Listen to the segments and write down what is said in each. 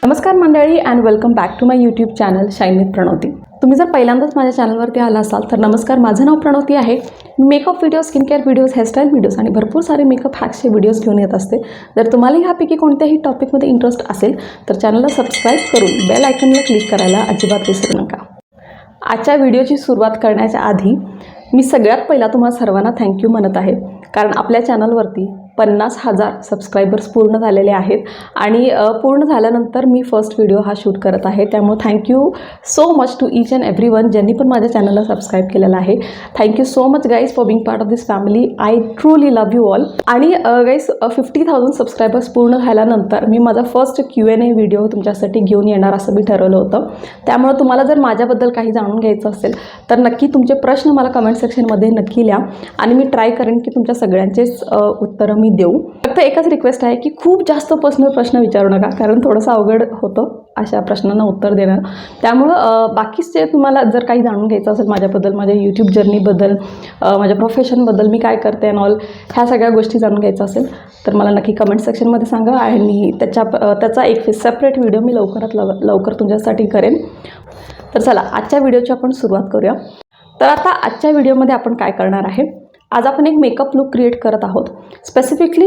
नमस्कार मंडळी and welcome back to my YouTube channel shine with Pranavati. तुम्ही जर पहिल्यांदाच माझ्या चॅनलवरती आला असाल तर नमस्कार, माझं नाव प्रणवती आहे। Makeup video, skin care videos, hairstyle videos आणि भरपूर सारे मेकअप हॅक्सचे व्हिडिओज घेऊन येत असते। जर तुम्हाला ह्यापैकी कोणत्याही टॉपिकमध्ये इंटरेस्ट असेल तर चॅनलला सबस्क्राईब करून बेल आयकॉनला क्लिक करायला अजिबात विसरू नका। आजच्या व्हिडिओची सुरुवात करण्याच्या आधी मी सगळ्यात पहिला तुम्हाला सर्वांना थँक्यू म्हणत आहे, कारण आपल्या चॅनलवरती 50,000 सबस्क्रायबर्स पूर्ण झालेले आहेत आणि पूर्ण झाल्यानंतर मी फर्स्ट व्हिडिओ हा शूट करत आहे। त्यामुळे thank you so much to each and everyone ज्यांनी पण माझ्या चॅनलला सबस्क्राईब केलेलं आहे। Thank you so much guys for being part of this family. I truly love you all. आणि गाईज 50,000 सबस्क्रायबर्स पूर्ण झाल्यानंतर मी माझा फर्स्ट Q&A व्हिडिओ तुमच्यासाठी घेऊन येणार असं मी ठरवलं होतं। त्यामुळे तुम्हाला जर माझ्याबद्दल काही जाणून घ्यायचं असेल तर नक्की तुमचे प्रश्न मला कमेंट सेक्शनमध्ये नक्की लिहा आणि मी ट्राय करेन की तुमच्या सगळ्यांचेच उत्तरं मी देऊ। फक्त एकच रिक्वेस्ट आहे की खूप जास्त पर्सनल प्रश्न विचारू नका, कारण थोडंसं अवघड होतं अशा प्रश्नांना उत्तर देणं। त्यामुळं बाकीचे तुम्हाला जर काही जाणून घ्यायचं असेल माझ्याबद्दल, माझ्या यूट्यूब जर्नीबद्दल, माझ्या प्रोफेशनबद्दल, मी काय करते अँड ऑल, ह्या सगळ्या गोष्टी जाणून घ्यायचं असेल तर मला नक्की कमेंट सेक्शनमध्ये सांगा आणि त्याचा एक सेपरेट व्हिडिओ मी लवकरात लवकर तुमच्यासाठी करेन। तर चला आजच्या व्हिडिओची आपण सुरुवात करूया। तर आता आजच्या व्हिडिओमध्ये आपण काय करणार आहे, आज आपण एक मेकअप लुक क्रिएट करत आहोत। स्पेसिफिकली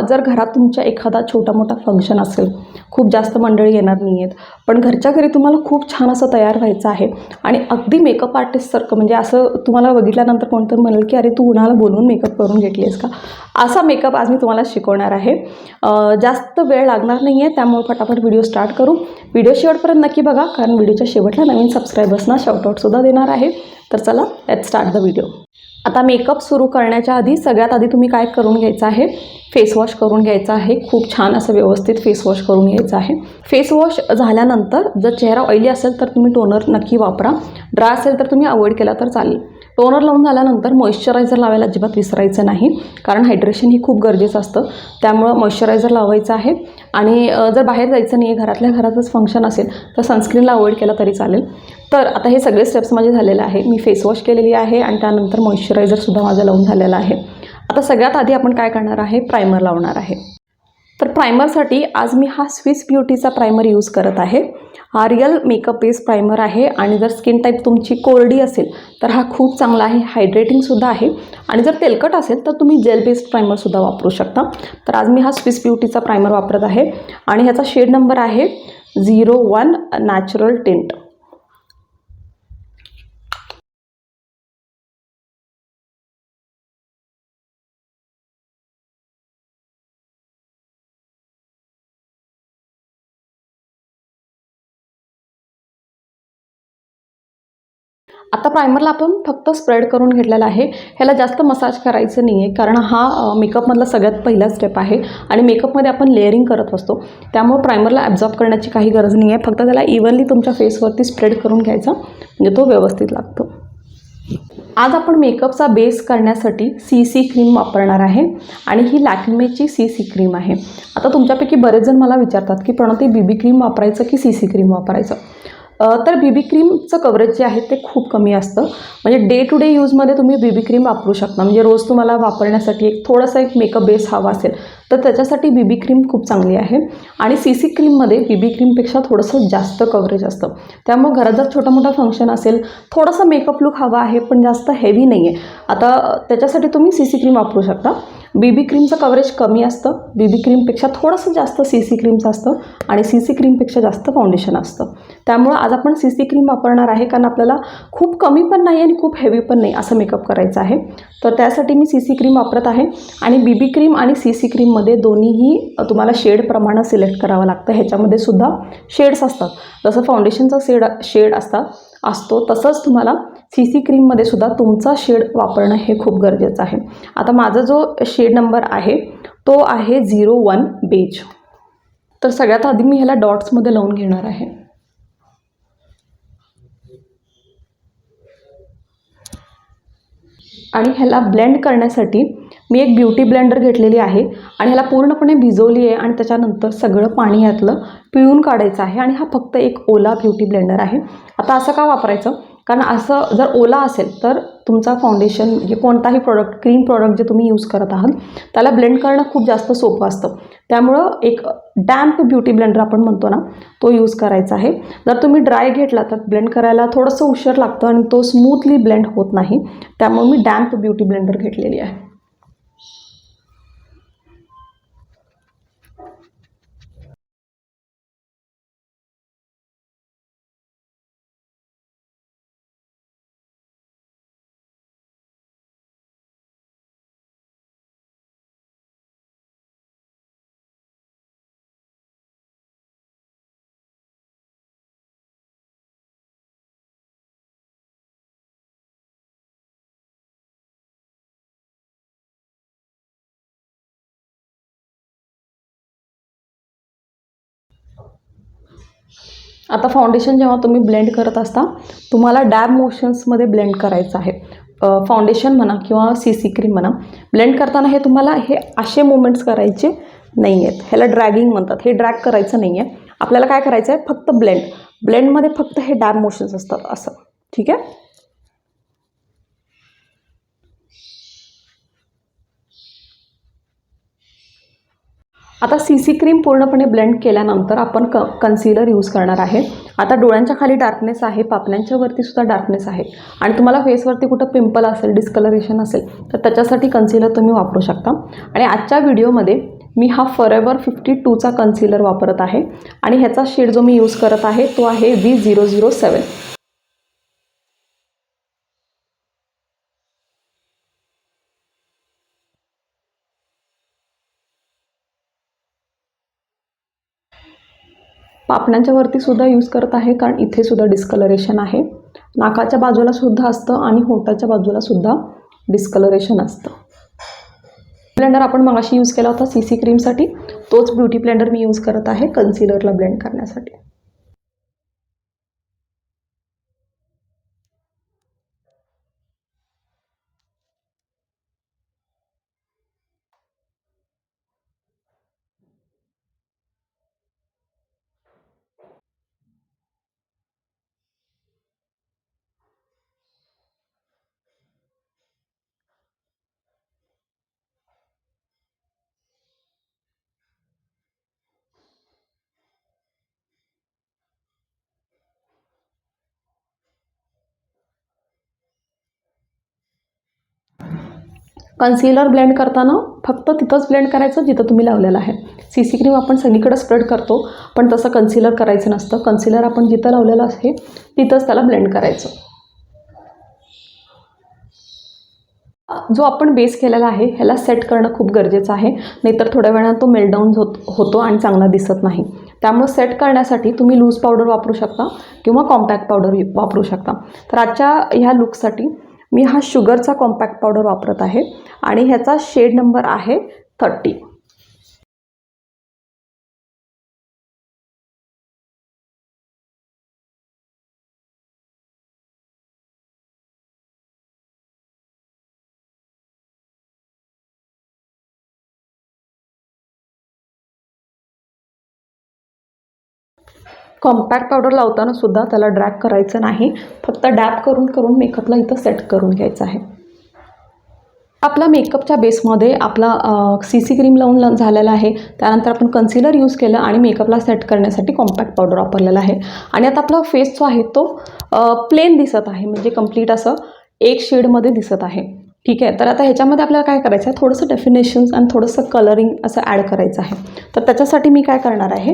जर घरात तुमच्या एखादा छोटा मोठा फंक्शन असेल, खूप जास्त मंडळी येणार नाही आहेत, पण घरच्या घरी तुम्हाला खूप छान असं तयार व्हायचं आहे आणि अगदी मेकअप आर्टिस्टसारखं, म्हणजे असं तुम्हाला बघितल्यानंतर कोणतरी म्हणेल की अरे तू कुणाला बोलवून मेकअप करून घेतलीस का, असा मेकअप आज मी तुम्हाला शिकवणार आहे। जास्त वेळ लागणार नाही आहे, त्यामुळे फटाफट व्हिडिओ स्टार्ट करू। व्हिडिओ शेवटपर्यंत नक्की बघा, कारण व्हिडिओच्या शेवटला नवीन सबस्क्रायबर्सना शाउटआउटसुद्धा देणार आहे। तर चला लेट्स स्टार्ट द व्हिडिओ। आता मेकअप सुरू करण्याच्या आधी सगळ्यात आधी तुम्ही काय करून घ्यायचं आहे, फेस वॉश करून घ्यायचा आहे। खूप छान असं व्यवस्थित फेस वॉश करून घ्यायचं आहे। फेस वॉश झाल्यानंतर जर चेहरा ऑइली असेल तर तुम्ही टोनर नक्की वापरा, ड्राय असेल तर तुम्ही अवॉइड केला तर चालेल। टोनर लावून झाल्यानंतर मॉइश्चरायझर लावायला अजिबात विसरायचं नाही, कारण हायड्रेशन ही खूप गरजेचं असतं। त्यामुळं मॉइश्चरायझर लावायचं आहे आणि जर बाहेर जायचं नाही आहे, घरातल्या घरातच फंक्शन असेल तर सनस्क्रीनला अवॉइड केला तरी चालेल। तर आता हे सगळे स्टेप्स माझे झालेले आहे। मी फेस वॉश केलेली आहे आणि त्यानंतर मॉइश्चरायझरसुद्धा माझं लावून झालेलं आहे। आता सगळ्यात आधी आपण काय करणार आहे, प्रायमर लावणार आहे। तर प्रायमरसाठी आज मी हा स्विस ब्युटीचा प्रायमर यूज करत आहे। हा रियल मेकअप बेस प्रायमर आहे आणि जर स्किन टाईप तुमची कोरडी असेल तर हा खूप चांगला आहे, हायड्रेटिंगसुद्धा आहे। आणि जर तेलकट असेल तर तुम्ही जेल बेस्ड प्रायमरसुद्धा वापरू शकता। तर आज मी हा स्विस ब्युटीचा प्रायमर वापरत आहे आणि ह्याचा शेड नंबर आहे 01 नॅचरल टिंट। आता प्रायमरला आपण फक्त स्प्रेड करून घेतलेला आहे, ह्याला जास्त मसाज करायचं नाही आहे, कारण हा मेकअपमधला सगळ्यात पहिला स्टेप आहे आणि मेकअपमध्ये आपण लेअरिंग करत असतो। त्यामुळे प्रायमरला ॲब्झॉर्ब करण्याची काही गरज नाही आहे, फक्त त्याला इव्हनली तुमच्या फेसवरती स्प्रेड करून घ्यायचा, म्हणजे तो व्यवस्थित लागतो। आज आपण मेकअपचा बेस करण्यासाठी CC क्रीम वापरणार आहे आणि ही लॅक्मेची CC क्रीम आहे। आता तुमच्यापैकी बरेच जण मला विचारतात की प्रणवती BB क्रीम वापरायचं की CC क्रीम वापरायचं। तर BB क्रीमचं कव्हरेज जे आहे ते खूप कमी असतं, म्हणजे डे टू डे यूजमध्ये तुम्ही BB क्रीम वापरू शकता। म्हणजे रोज तुम्हाला वापरण्यासाठी थोडासा एक मेकअप बेस हवा असेल तर त्याच्यासाठी BB क्रीम खूप चांगली आहे आणि CC क्रीममध्ये BB क्रीमपेक्षा थोडंसं जास्त कव्हरेज असतं। त्यामुळे घरात जर छोटा मोठा फंक्शन असेल, थोडासा मेकअप लुक हवा आहे पण जास्त हेवी नाही आहे, आता त्याच्यासाठी तुम्ही CC क्रीम वापरू शकता। BB क्रीमचं कव्हरेज कमी असतं, BB क्रीमपेक्षा थोडंसं जास्त CC क्रीमचं असतं आणि CC क्रीमपेक्षा जास्त फाउंडेशन असतं। त्यामुळं आज आपण CC क्रीम वापरणार आहे, कारण आपल्याला खूप कमी पण नाही आणि खूप हेवी पण नाही असं मेकअप करायचं आहे। तर त्यासाठी मी CC क्रीम वापरत आहे आणि BB क्रीम आणि CC क्रीममध्ये दोन्हीही तुम्हाला शेडप्रमाणे सिलेक्ट करावं लागतं। ह्याच्यामध्ये सुद्धा शेड्स असतात, जसं फाउंडेशनचा शेड असतो तसंच तुम्हाला CC क्रीममध्ये सुद्धा तुमचा शेड वापरणं हे खूप गरजेचं आहे। आता माझा जो शेड नंबर आहे तो आहे 01 बेज। तर सगळ्यात आधी मी ह्याला डॉट्समध्ये लावून घेणार आहे। आणि ह्याला ब्लेंड करण्यासाठी मी एक ब्युटी ब्लेंडर घेतलेली आहे आणि ह्याला पूर्णपणे भिजवली आहे आणि त्याच्यानंतर सगळं पाणी यातलं पिळून काढायचं आहे आणि हा फक्त एक ओला ब्युटी ब्लेंडर आहे। आता असं का वापरायचं, कारण असं जर ओला असेल तर तुमचा फाउंडेशन जे कोणताही प्रोडक्ट, क्रीम प्रोडक्ट जे तुम्ही यूज करत आहात त्याला ब्लेंड करणं खूप जास्त सोपं असतं. त्यामुळं एक डॅम्प ब्युटी ब्लेंडर आपण म्हणतो ना, तो यूज करायचा आहे. जर तुम्ही ड्राय घेतला तर ब्लेंड करायला थोडंसं उशीर लागतं आणि तो स्मूथली ब्लेंड होत नाही. त्यामुळे मी डॅम्प ब्युटी ब्लेंडर घेतलेली आहे. आता फाउंडेशन जेव्हा तुम्ही ब्लेंड करत असता तुम्हाला डॅब मोशन्समध्ये ब्लेंड करायचं आहे. फाउंडेशन म्हणा किंवा CC क्रीम म्हणा, ब्लेंड करताना हे तुम्हाला हे असे मुवमेंट्स करायचे नाही आहेत. ह्याला ड्रॅगिंग म्हणतात. हे ड्रॅग करायचं नाही आहे. आपल्याला काय करायचं आहे, फक्त ब्लेंडमध्ये फक्त हे डॅब मोशन्स असतात असं. ठीक आहे. आता CC क्रीम पूर्णपणे ब्लेंड केल्यानंतर आपण कन्सिलर यूज करणार आहे. आता डोळ्यांच्या खाली डार्कनेस आहे, पापण्यांच्या वरती सुद्धा डार्कनेस आहे आणि तुम्हाला फेसवरती कुठं पिंपल असेल, डिस्कलरेशन असेल तर त्याच्यासाठी कन्सिलर तुम्ही वापरू शकता. आणि आजच्या व्हिडिओमध्ये मी हा फॉरएव्हर 52चा कन्सिलर वापरत आहे आणि ह्याचा शेड जो मी यूज करत आहे तो आहे V007. पापण्यांच्या वरती सुद्धा यूज करत आहे कारण इथे सुद्धा डिस्कलरेशन आहे. नाकाच्या बाजूला सुद्धा असतं आणि होटाच्या बाजूला सुद्धा डिस्कलरेशन असतं. ब्लेंडर आपण मगाशी यूज केला होता CC क्रीमसाठी, तोच ब्युटी ब्लेंडर मी यूज करत आहे कन्सिलरला ब्लेंड करण्यासाठी. कन्सिलर ब्लेंड करताना फक्त तिथंच ब्लेंड करायचं जिथं तुम्ही लावलेलं आहे. CC क्रीम आपण सगळीकडे स्प्रेड करतो पण तसं कन्सिलर करायचं नसतं. कन्सिलर आपण जिथं लावलेलं आहे तिथंच त्याला ब्लेंड करायचं. जो आपण बेस केलेला आहे ह्याला सेट करणं खूप गरजेचं आहे, नाहीतर थोड्या वेळानं तो मेल्टडाऊन होतो आणि चांगला दिसत नाही. त्यामुळे सेट करण्यासाठी तुम्ही लूज पावडर वापरू शकता किंवा कॉम्पॅक्ट पावडर वापरू शकता. तर आजच्या ह्या लुकसाठी मी हा शुगरचा कॉम्पॅक्ट पावडर वापरत आहे आणि ह्याचा शेड नंबर आहे 30. कॉम्पॅक्ट पावडर लावताना सुद्धा त्याला ड्रॅग करायचं नाही, फक्त डॅब करून करून मेकअपला इथं सेट करून घ्यायचं आहे. आपला मेकअपच्या बेसमध्ये आपला CC क्रीम लावून झालेला आहे. त्यानंतर आपण कन्सिलर यूज केलं आणि मेकअपला सेट करण्यासाठी कॉम्पॅक्ट पावडर वापरलेला आहे. आणि आता आपला फेस जो आहे तो प्लेन दिसत आहे, म्हणजे कंप्लीट असं एक शेडमध्ये दिसत आहे. ठीक आहे. तर आता ह्याच्यामध्ये आपल्याला काय करायचं आहे, थोडंसं डेफिनेशन्स आणि थोडंसं कलरिंग असं ॲड करायचं आहे. तर त्याच्यासाठी मी काय करणार आहे,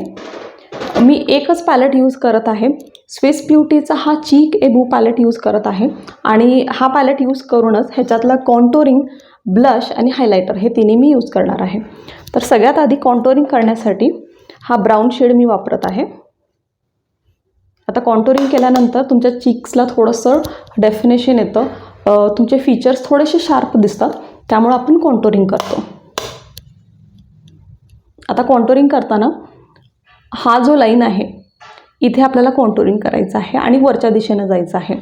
मी एकच पॅलेट यूज करत आहे. स्विस ब्युटीचा हा चीक एबू पॅलेट यूज करत आहे आणि हा पॅलेट यूज करूनच ह्याच्यातला कॉन्टोरिंग, ब्लश आणि हायलायटर हे तिन्ही मी यूज करणार आहे. तर सगळ्यात आधी कॉन्टोरिंग करण्यासाठी हा ब्राऊन शेड मी वापरत आहे. आता कॉन्टोरिंग केल्यानंतर तुमच्या चीक्सला थोडंसं डेफिनेशन येतं, तुमचे फीचर्स थोडेसे शार्प दिसतात, त्यामुळे आपण कॉन्टोरिंग करतो. आता कॉन्टोरिंग करताना हा जो लाईन आहे इथे आपल्याला कॉन्टोरिंग करायचं आहे आणि वरच्या दिशेनं जायचं आहे.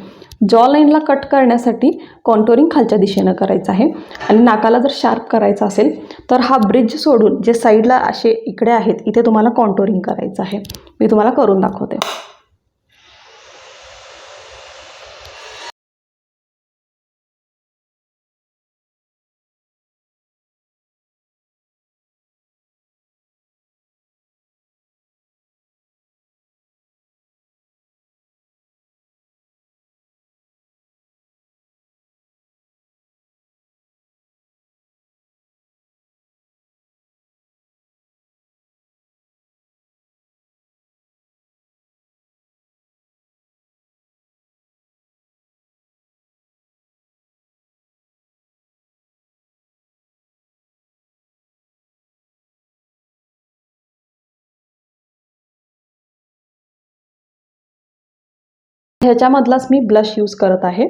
जॉ लाईनला कट करण्यासाठी कॉन्टोरिंग खालच्या दिशेनं करायचं आहे आणि नाकाला जर शार्प करायचं असेल तर हा ब्रिज सोडून जे साईडला असे इकडे आहेत इथे तुम्हाला कॉन्टोरिंग करायचं आहे. मी तुम्हाला करून दाखवते. ह्याच्यामधलाच मी ब्लश यूज करत आहे.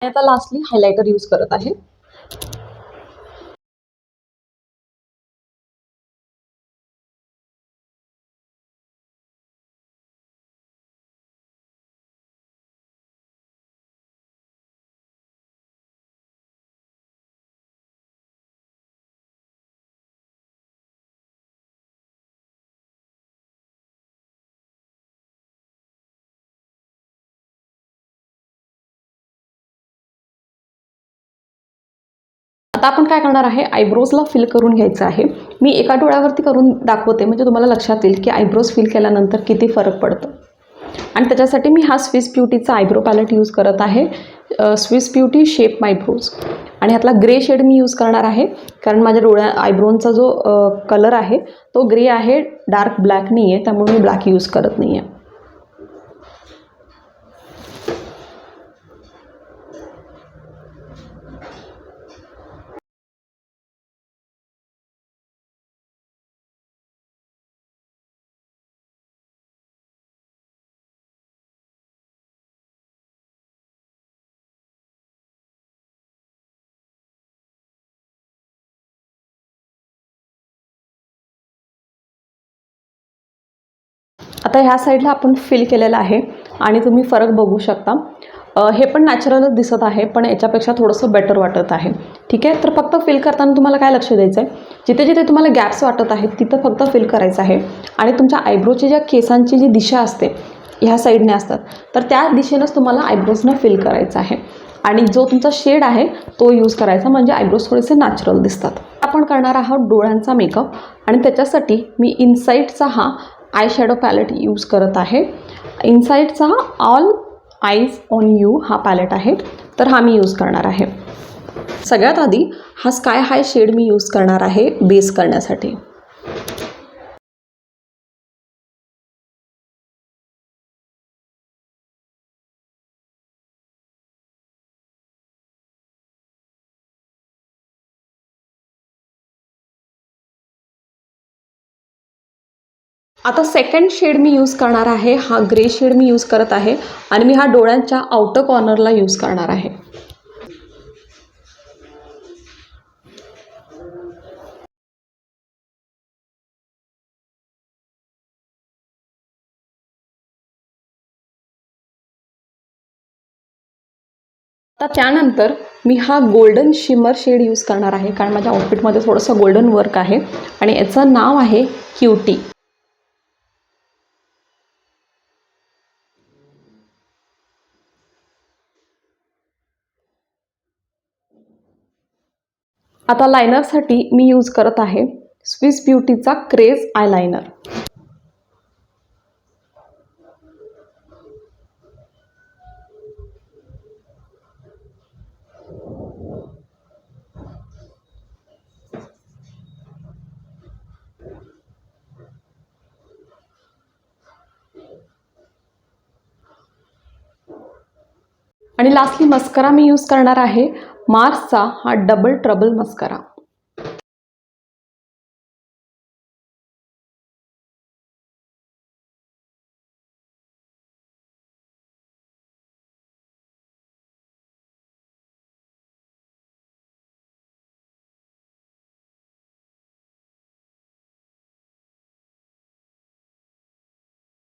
आता लास्टली हायलायटर यूज करत आहे. आता आपण काय करणार आहे, आयब्रोजला फिल करून घ्यायचं आहे. मी एका डोळ्यावरती करून दाखवते म्हणजे तुम्हाला लक्षात येईल की आयब्रोज फिल केल्यानंतर किती फरक पडतो. आणि त्याच्यासाठी मी हा स्विस ब्युटीचा आयब्रो पॅलेट यूज करत आहे. स्विस ब्युटी शेप माय ब्रोज. आणि ह्यातला ग्रे शेड मी यूज करणार आहे कारण माझ्या आयब्रोंचा जो कलर आहे तो ग्रे आहे, डार्क ब्लॅक नाही आहे, त्यामुळे मी ब्लॅक यूज करत नाही आहे. आता ह्या साईडला आपण फिल केलेलं आहे आणि तुम्ही फरक बघू शकता. हे पण नॅचरलच दिसत आहे, पण याच्यापेक्षा थोडंसं बेटर वाटत आहे. ठीक आहे, तर फक्त फिल करताना तुम्हाला काय लक्ष द्यायचं आहे, जिथे जिथे तुम्हाला गॅप्स वाटत आहेत तिथं फक्त फिल करायचं आहे. आणि तुमच्या आयब्रोची ज्या केसांची जी दिशा असते ह्या साईडने असतात, तर त्या दिशेनंच तुम्हाला आयब्रोजनं फिल करायचं आहे. आणि जो तुमचा शेड आहे तो यूज करायचा, म्हणजे आयब्रोज थोडेसे नॅचरल दिसतात. आपण करणार आहोत डोळ्यांचा मेकअप आणि त्याच्यासाठी मी इनसाईटचा हा आय शॅडो पॅलेट यूज करत आहे. इनसाईटचा हा ऑल आईज ऑन यू हा पॅलेट आहे, तर हा मी यूज करणार आहे. सगळ्यात आधी हा स्काय हाय शेड मी यूज करणार आहे बेस करण्यासाठी. आता सेकंड शेड मी यूज करणार आहे, हा ग्रे शेड मी यूज करत आहे आणि मी हा डोळ्यांच्या आउटर कॉर्नरला यूज करणार आहे. आता त्यानंतर मी हा गोल्डन शिमर शेड यूज करणार आहे कारण माझ्या आउटफिटमध्ये थोडंसं गोल्डन वर्क आहे आणि याचं नाव आहे क्यूटी. आता लायनरसाठी मी यूज करत आहे स्विस ब्युटीचा क्रेज आयलायनर. आणि लास्टली मस्करा मी यूज करणार आहे मार्सचा हा डबल ट्रबल मस्करा.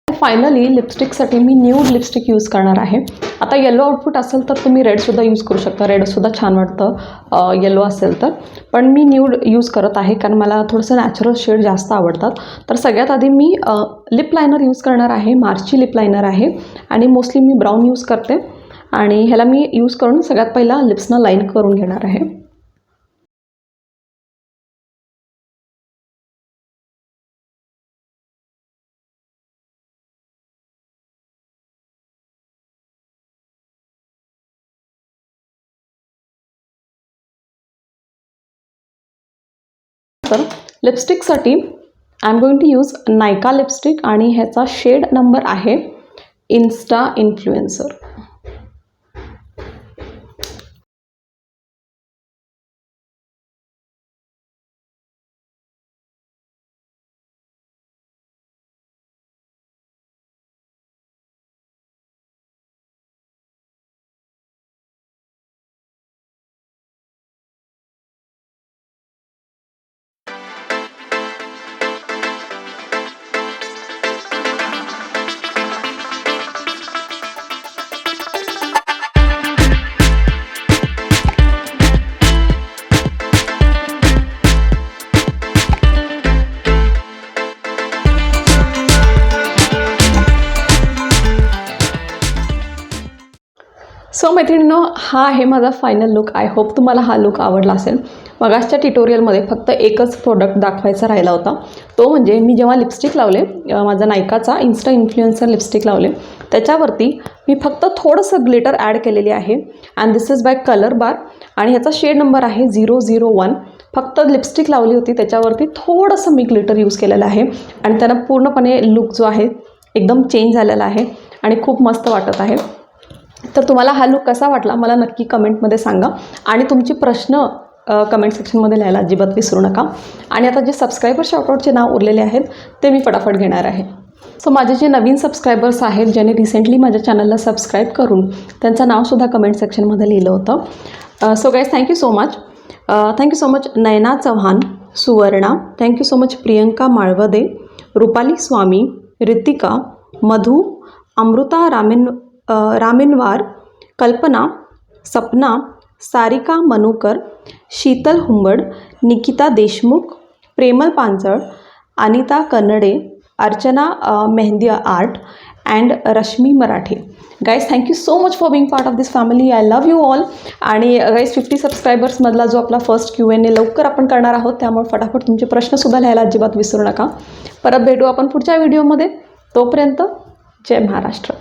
फायनली लिपस्टिकसाठी मी न्यूड लिपस्टिक यूज करणार आहे. आता येलो आउटफिट असेल तर तुम्ही रेडसुद्धा यूज करू शकता, रेडसुद्धा छान वाटतं येलो असेल तर. पण मी न्यूड यूज करत आहे कारण मला थोडंसं नॅचरल शेड जास्त आवडतात. तर सगळ्यात आधी मी लिप लायनर यूज करणार आहे, मार्सची लिप लायनर आहे आणि मोस्टली मी ब्राऊन यूज करते आणि ह्याला मी यूज करून सगळ्यात पहिला लिप्सना लाईन करून घेणार आहे. तर लिपस्टिकसाठी I am going to use Nykaa lipstick आणि ह्याचा शेड नंबर आहे इन्स्टा इन्फ्लुएन्सर. सो मैत्रिणींनो, हा आहे माझा फायनल लुक. आय होप तुम्हाला हा लुक आवडला असेल. मगासच्या ट्युटोरियलमध्ये फक्त एकच प्रोडक्ट दाखवायचा राहिला होता, तो म्हणजे मी जेव्हा लिपस्टिक लावले, माझा नायकाचा इन्स्टा इन्फ्लुएन्सर लिपस्टिक लावले, त्याच्यावरती मी फक्त थोडंसं ग्लिटर ॲड केलेली आहे. And this is by Colorbar आणि ह्याचा शेड नंबर आहे 001. फक्त लिपस्टिक लावली होती, त्याच्यावरती थोडंसं मी ग्लिटर यूज केलेलं आहे आणि त्यानं पूर्णपणे लुक जो आहे एकदम चेंज झालेला आहे आणि खूप मस्त वाटत आहे. तर तुम्हाला हा लुक कसा वाटला मला नक्की कमेंटमध्ये सांगा आणि तुमचे प्रश्न कमेंट सेक्शनमध्ये लिहायला अजिबात विसरू नका. आणि आता जे सबस्क्रायबर शॉर्टआउटचे नाव उरलेले आहेत ते मी फटाफट घेणार आहे. सो माझे जे नवीन सबस्क्रायबर्स आहेत, ज्याने रिसेंटली माझ्या चॅनलला सबस्क्राईब करून त्यांचं नावसुद्धा कमेंट सेक्शनमध्ये लिहिलं होतं. So guys, thank you so much. Thank you so much Nayana Chavan, Suvarna, thank you so much Priyanka Malavade, Rupali Swami, Ritika, Madhu, Amruta Raminwar, Kalpana, Sapna, Sarika मनुकर, Sheetal हुंबड, Nikita Deshmukh, प्रेमल पांचळ, Anita कन्नडे, Archana mehndi art and Rashmi Marathe. Guys, thank you so much for being part of this family. I love you all. आणि गाईज 50 सबस्क्रायबर्समधला जो आपला फर्स्ट Q&A लवकर आपण करणार आहोत, त्यामुळे फटाफट तुमचे प्रश्नसुद्धा लिहायला अजिबात विसरू नका. परत भेटू आपण पुढच्या व्हिडिओमध्ये. तोपर्यंत जय महाराष्ट्र.